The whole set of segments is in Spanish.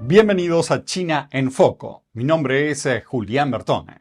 Bienvenidos a China en Foco. Mi nombre es Julián Bertone.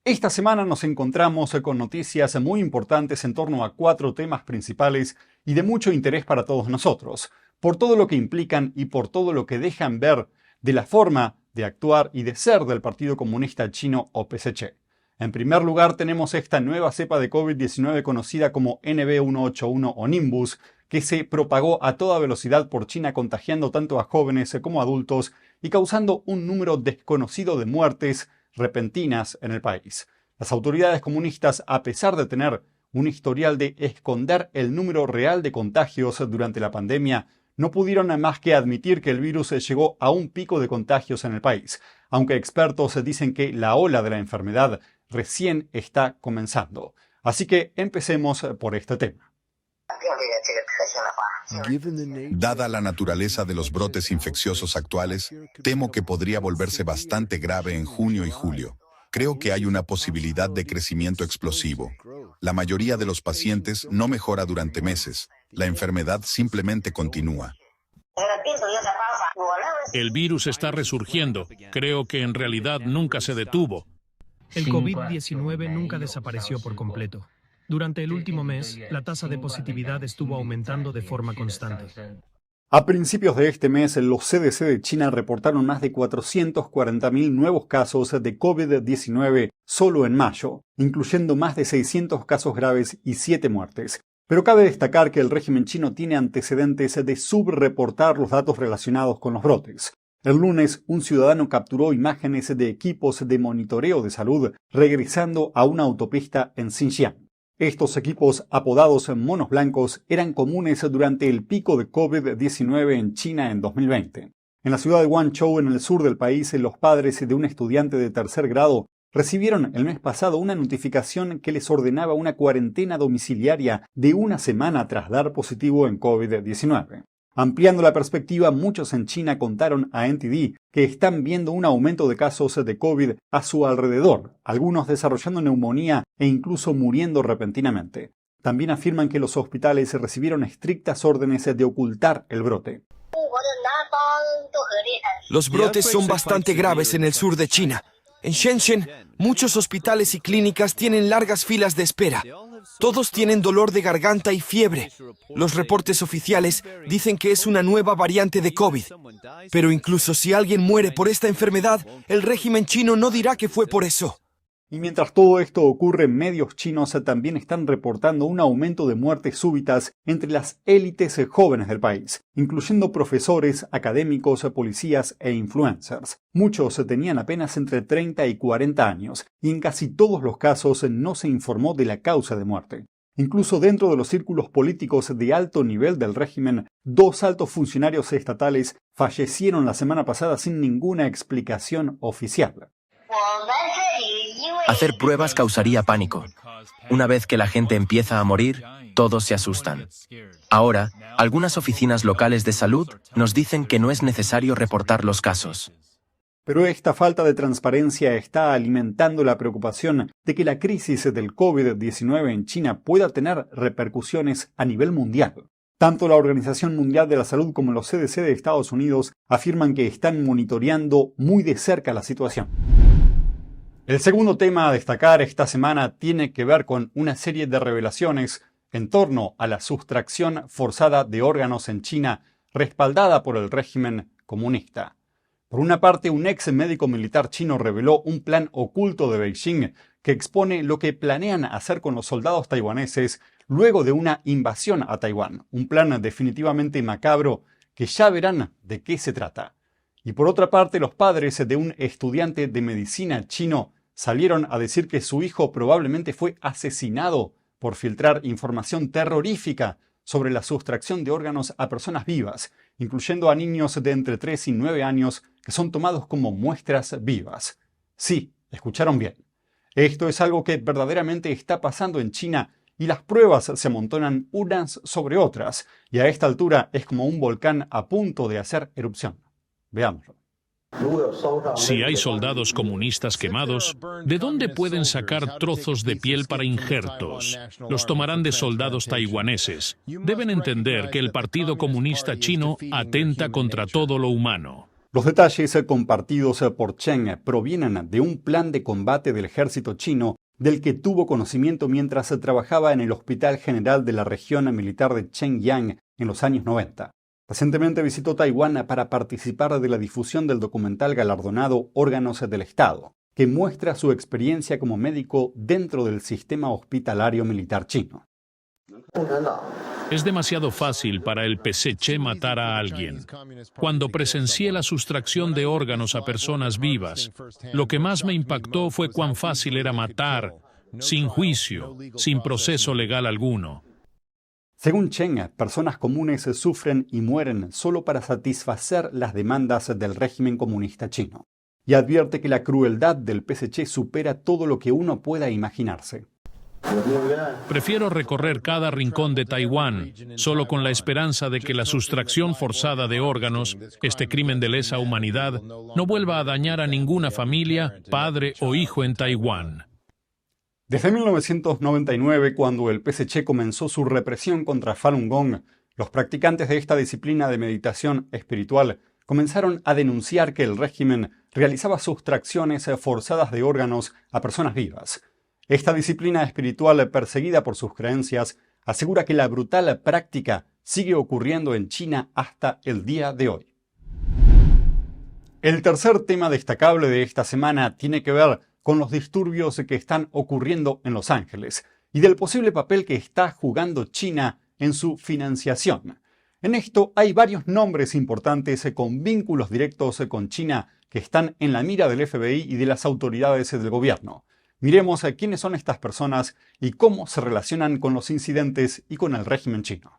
Esta semana nos encontramos con noticias muy importantes en torno a 4 temas principales y de mucho interés para todos nosotros, por todo lo que implican y por todo lo que dejan ver de la forma de actuar y de ser del Partido Comunista Chino o PCC. En primer lugar tenemos esta nueva cepa de COVID-19 conocida como NB181 o Nimbus, que se propagó a toda velocidad por China contagiando tanto a jóvenes como adultos y causando un número desconocido de muertes repentinas en el país. Las autoridades comunistas, a pesar de tener un historial de esconder el número real de contagios durante la pandemia, no pudieron más que admitir que el virus llegó a un pico de contagios en el país, aunque expertos dicen que la ola de la enfermedad recién está comenzando. Así que empecemos por este tema. Dada la naturaleza de los brotes infecciosos actuales, temo que podría volverse bastante grave en junio y julio. Creo que hay una posibilidad de crecimiento explosivo. La mayoría de los pacientes no mejora durante meses. La enfermedad simplemente continúa. El virus está resurgiendo. Creo que en realidad nunca se detuvo. El COVID-19 nunca desapareció por completo. Durante el último mes, la tasa de positividad estuvo aumentando de forma constante. A principios de este mes, los CDC de China reportaron más de 440.000 nuevos casos de COVID-19 solo en mayo, incluyendo más de 600 casos graves y 7 muertes. Pero cabe destacar que el régimen chino tiene antecedentes de subreportar los datos relacionados con los brotes. El lunes, un ciudadano capturó imágenes de equipos de monitoreo de salud regresando a una autopista en Xinjiang. Estos equipos, apodados monos blancos, eran comunes durante el pico de COVID-19 en China en 2020. En la ciudad de Guangzhou, en el sur del país, los padres de un estudiante de tercer grado recibieron el mes pasado una notificación que les ordenaba una cuarentena domiciliaria de una semana tras dar positivo en COVID-19. Ampliando la perspectiva, muchos en China contaron a NTD que están viendo un aumento de casos de COVID a su alrededor, algunos desarrollando neumonía e incluso muriendo repentinamente. También afirman que los hospitales recibieron estrictas órdenes de ocultar el brote. Los brotes son bastante graves en el sur de China. En Shenzhen, muchos hospitales y clínicas tienen largas filas de espera. Todos tienen dolor de garganta y fiebre. Los reportes oficiales dicen que es una nueva variante de COVID. Pero incluso si alguien muere por esta enfermedad, el régimen chino no dirá que fue por eso. Y mientras todo esto ocurre, medios chinos también están reportando un aumento de muertes súbitas entre las élites jóvenes del país, incluyendo profesores, académicos, policías e influencers. Muchos tenían apenas entre 30 y 40 años, y en casi todos los casos no se informó de la causa de muerte. Incluso dentro de los círculos políticos de alto nivel del régimen, 2 altos funcionarios estatales fallecieron la semana pasada sin ninguna explicación oficial. Hacer pruebas causaría pánico. Una vez que la gente empieza a morir, todos se asustan. Ahora, algunas oficinas locales de salud nos dicen que no es necesario reportar los casos. Pero esta falta de transparencia está alimentando la preocupación de que la crisis del COVID-19 en China pueda tener repercusiones a nivel mundial. Tanto la Organización Mundial de la Salud como los CDC de Estados Unidos afirman que están monitoreando muy de cerca la situación. El segundo tema a destacar esta semana tiene que ver con una serie de revelaciones en torno a la sustracción forzada de órganos en China, respaldada por el régimen comunista. Por una parte, un ex médico militar chino reveló un plan oculto de Beijing que expone lo que planean hacer con los soldados taiwaneses luego de una invasión a Taiwán. Un plan definitivamente macabro que ya verán de qué se trata. Y por otra parte, los padres de un estudiante de medicina chino salieron a decir que su hijo probablemente fue asesinado por filtrar información terrorífica sobre la sustracción de órganos a personas vivas, incluyendo a niños de entre 3 y 9 años que son tomados como muestras vivas. Sí, escucharon bien. Esto es algo que verdaderamente está pasando en China y las pruebas se amontonan unas sobre otras, y a esta altura es como un volcán a punto de hacer erupción. Veámoslo. Si hay soldados comunistas quemados, ¿de dónde pueden sacar trozos de piel para injertos? Los tomarán de soldados taiwaneses. Deben entender que el Partido Comunista Chino atenta contra todo lo humano. Los detalles compartidos por Chen provienen de un plan de combate del ejército chino del que tuvo conocimiento mientras trabajaba en el Hospital General de la Región Militar de Shenyang en los años 90. Recientemente visitó Taiwán para participar de la difusión del documental galardonado Órganos del Estado, que muestra su experiencia como médico dentro del sistema hospitalario militar chino. Es demasiado fácil para el PSC matar a alguien. Cuando presencié la sustracción de órganos a personas vivas, lo que más me impactó fue cuán fácil era matar, sin juicio, sin proceso legal alguno. Según Chen, personas comunes sufren y mueren solo para satisfacer las demandas del régimen comunista chino, y advierte que la crueldad del PSC supera todo lo que uno pueda imaginarse. Prefiero recorrer cada rincón de Taiwán, solo con la esperanza de que la sustracción forzada de órganos, este crimen de lesa humanidad, no vuelva a dañar a ninguna familia, padre o hijo en Taiwán. Desde 1999, cuando el PSC comenzó su represión contra Falun Gong, los practicantes de esta disciplina de meditación espiritual comenzaron a denunciar que el régimen realizaba sustracciones forzadas de órganos a personas vivas. Esta disciplina espiritual, perseguida por sus creencias, asegura que la brutal práctica sigue ocurriendo en China hasta el día de hoy. El tercer tema destacable de esta semana tiene que ver con los disturbios que están ocurriendo en Los Ángeles y del posible papel que está jugando China en su financiación. En esto hay varios nombres importantes con vínculos directos con China que están en la mira del FBI y de las autoridades del gobierno. Miremos a quiénes son estas personas y cómo se relacionan con los incidentes y con el régimen chino.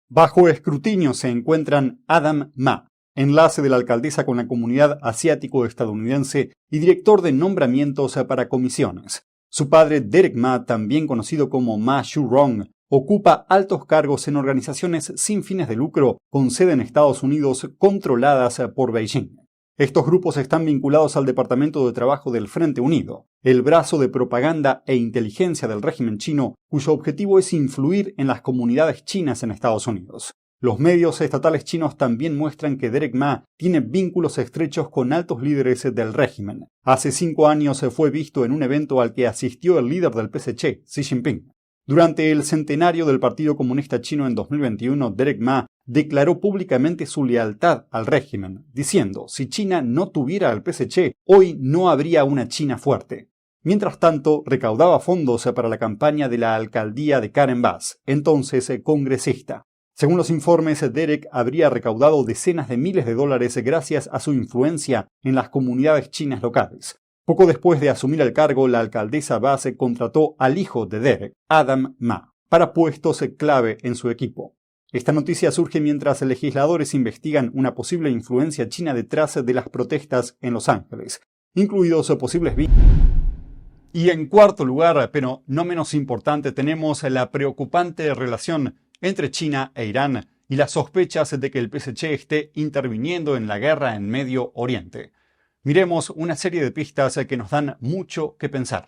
Bajo escrutinio se encuentran Adam Ma, enlace de la alcaldesa con la comunidad asiático-estadounidense y director de nombramientos para comisiones. Su padre, Derek Ma, también conocido como Ma Shu-rong, ocupa altos cargos en organizaciones sin fines de lucro con sede en Estados Unidos controladas por Beijing. Estos grupos están vinculados al Departamento de Trabajo del Frente Unido, el brazo de propaganda e inteligencia del régimen chino, cuyo objetivo es influir en las comunidades chinas en Estados Unidos. Los medios estatales chinos también muestran que Derek Ma tiene vínculos estrechos con altos líderes del régimen. Hace 5 años fue visto en un evento al que asistió el líder del PSC, Xi Jinping. Durante el centenario del Partido Comunista Chino en 2021, Derek Ma declaró públicamente su lealtad al régimen, diciendo: si China no tuviera al PSC, hoy no habría una China fuerte. Mientras tanto, recaudaba fondos para la campaña de la alcaldía de Karen Bass, entonces congresista. Según los informes, Derek habría recaudado decenas de miles de dólares gracias a su influencia en las comunidades chinas locales. Poco después de asumir el cargo, la alcaldesa Bass contrató al hijo de Derek, Adam Ma, para puestos clave en su equipo. Esta noticia surge mientras legisladores investigan una posible influencia china detrás de las protestas en Los Ángeles, incluidos posibles vínculos. Y en cuarto lugar, pero no menos importante, tenemos la preocupante relación entre China e Irán y las sospechas de que el PSC esté interviniendo en la guerra en Medio Oriente. Miremos una serie de pistas que nos dan mucho que pensar.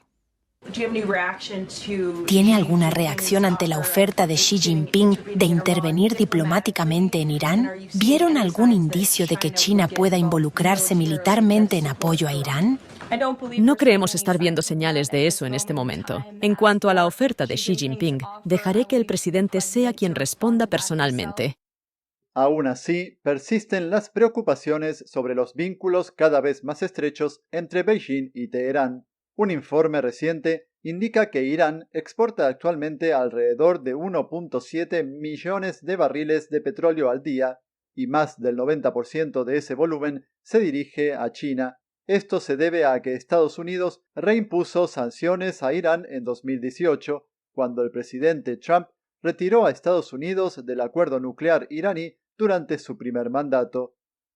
¿Tiene alguna reacción ante la oferta de Xi Jinping de intervenir diplomáticamente en Irán? ¿Vieron algún indicio de que China pueda involucrarse militarmente en apoyo a Irán? No creemos estar viendo señales de eso en este momento. En cuanto a la oferta de Xi Jinping, dejaré que el presidente sea quien responda personalmente. Aún así, persisten las preocupaciones sobre los vínculos cada vez más estrechos entre Beijing y Teherán. Un informe reciente indica que Irán exporta actualmente alrededor de 1.7 millones de barriles de petróleo al día y más del 90% de ese volumen se dirige a China. Esto se debe a que Estados Unidos reimpuso sanciones a Irán en 2018, cuando el presidente Trump retiró a Estados Unidos del acuerdo nuclear iraní durante su primer mandato.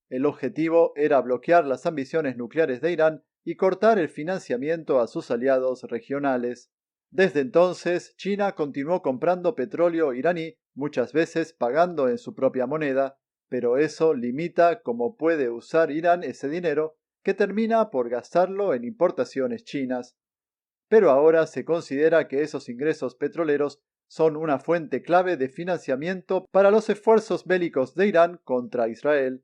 El objetivo era bloquear las ambiciones nucleares de Irán y cortar el financiamiento a sus aliados regionales. Desde entonces, China continuó comprando petróleo iraní, muchas veces pagando en su propia moneda, pero eso limita cómo puede usar Irán ese dinero, que termina por gastarlo en importaciones chinas. Pero ahora se considera que esos ingresos petroleros son una fuente clave de financiamiento para los esfuerzos bélicos de Irán contra Israel.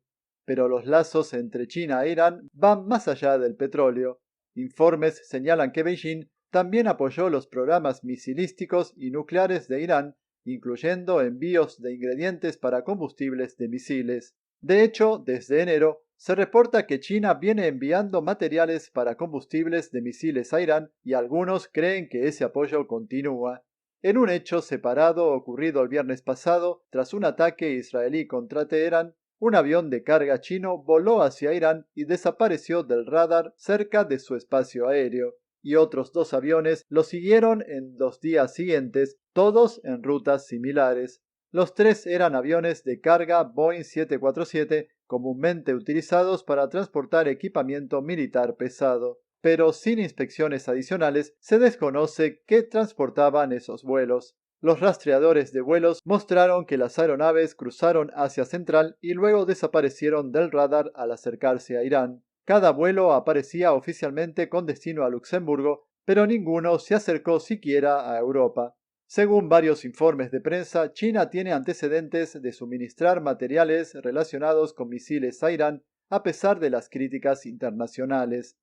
pero los lazos entre China e Irán van más allá del petróleo. Informes señalan que Beijing también apoyó los programas misilísticos y nucleares de Irán, incluyendo envíos de ingredientes para combustibles de misiles. De hecho, desde enero, se reporta que China viene enviando materiales para combustibles de misiles a Irán y algunos creen que ese apoyo continúa. En un hecho separado ocurrido el viernes pasado, tras un ataque israelí contra Teherán, un avión de carga chino voló hacia Irán y desapareció del radar cerca de su espacio aéreo, y otros 2 aviones lo siguieron en 2 días siguientes, todos en rutas similares. Los 3 eran aviones de carga Boeing 747, comúnmente utilizados para transportar equipamiento militar pesado, pero sin inspecciones adicionales se desconoce qué transportaban esos vuelos. Los rastreadores de vuelos mostraron que las aeronaves cruzaron Asia Central y luego desaparecieron del radar al acercarse a Irán. Cada vuelo aparecía oficialmente con destino a Luxemburgo, pero ninguno se acercó siquiera a Europa. Según varios informes de prensa, China tiene antecedentes de suministrar materiales relacionados con misiles a Irán a pesar de las críticas internacionales.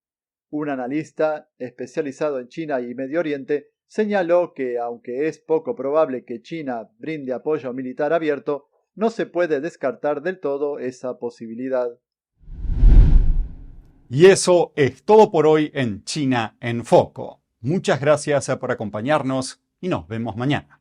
Un analista especializado en China y Medio Oriente señaló que, aunque es poco probable que China brinde apoyo militar abierto, no se puede descartar del todo esa posibilidad. Y eso es todo por hoy en China en Foco. Muchas gracias por acompañarnos y nos vemos mañana.